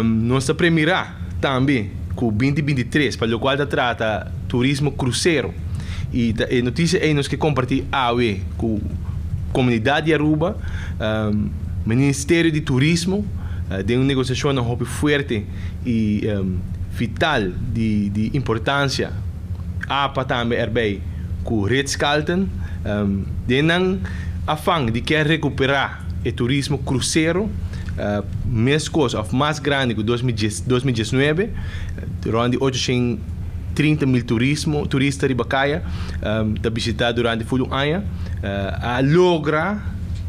nós premiará também com 2023, para o qual trata turismo cruzeiro. E a notícia é nos que compartilhar com a comunidade de Aruba, Ministério de Turismo, de uma negociação muito forte e vital de importância. APA também erbij com Ritz-Carlton, de não afang de quer recuperar o turismo cruzeiro, mais grande que 2019, onde 830 mil turistas de Bacaia, da visitar durante o ano, a logra,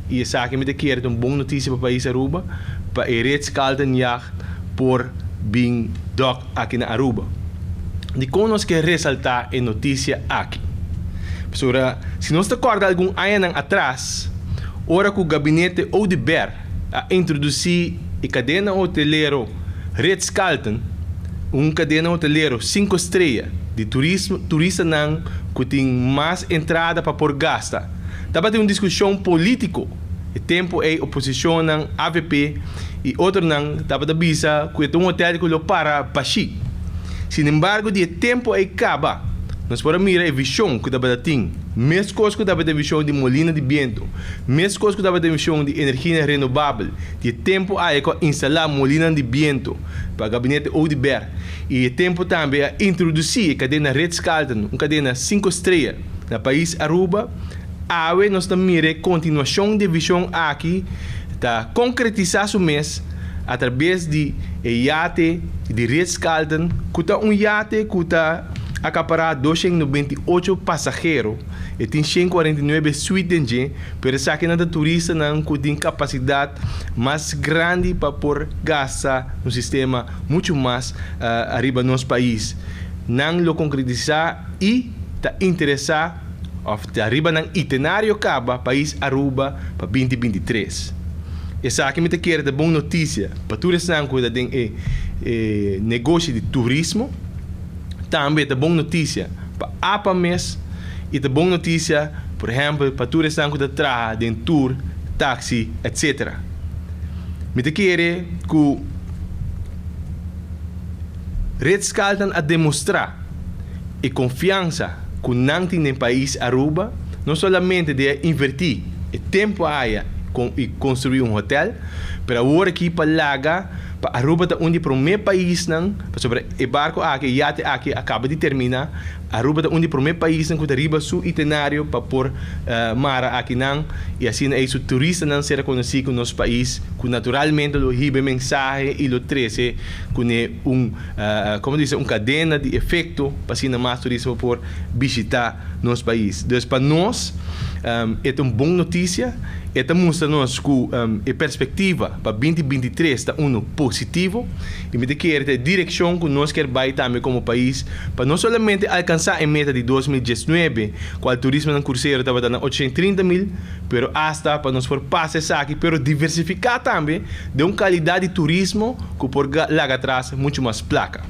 e essa aqui me quer uma boa notícia para o país Aruba, para o Ritz-Carlton Yacht por bem dock aqui na Aruba. De como nós queremos ressaltar a notícia aqui. Pessoal, se nós recorda algum ano atrás, hora que o gabinete Audibert a introduzir a cadena hoteleiro Ritz-Carlton, cadena hoteleiro 5 estrelas de turista não que tem mais entrada para por gasta. Estava tendo uma discussão política. O tempo é oposição ng AVP e outro não estava da bisa que um hotel que lo para baixi. Sin embargo, de tempo é acaba. Nós podemos mirar a visão que estava tem. Mesmo coisa que estava da visão de molina de vento, mesmo coisa que estava da visão de energia renovável. De tempo é instalar molina de vento para o gabinete Audibert. E tempo também é introduzir a cadena Ritz-Carlton, uma cadena 5 estrelas no país Aruba. Awe nós estamos mirando a continuação de visão aqui, para concretizar o mês através de iate de Ritz-Carlton, que é iate que está acaparar 298 passageiros e tem 149 suítes, mas essa aqui não é turista não tem capacidade mais grande para por gastar no sistema muito mais arriba no nosso país. Não lo concretizar e está interessado arriba no itinerário acaba país Aruba para 2023. Essa aqui me quer dar boa notícia para todos que têm negócio de turismo. Também é boa notícia para APA MES e é boa notícia, por exemplo, para todos que trabalham em tour, táxi, etc. Me quer que o Ritz-Carlton a demonstrar a confiança que não tem no país Aruba, não somente de invertir o tempo aí e construir um hotel, para agora aqui para Laga, para Aruba está onde para o meu país não, sobre o barco aqui, iate aqui acaba de terminar, Aruba está onde para o meu país não, que arriba seu itinerário para pôr mar aqui não, e assim é isso turista não será conhecido no nosso país, que naturalmente lo ribe mensagem e lo trece com como diz, cadena de efeito para assim mais turismo por visitar nosso país. Então para nós é uma boa notícia. Esta mostra-nos que a perspectiva para 2023 está positivo e me quer a direção que nós queremos também como país para não somente alcançar a meta de 2019, qual o turismo no cruzeiro estava dando 830 mil, mas hasta para nós for passar essa aqui, mas diversificar também de uma qualidade de turismo que por lá atrás muito mais placa.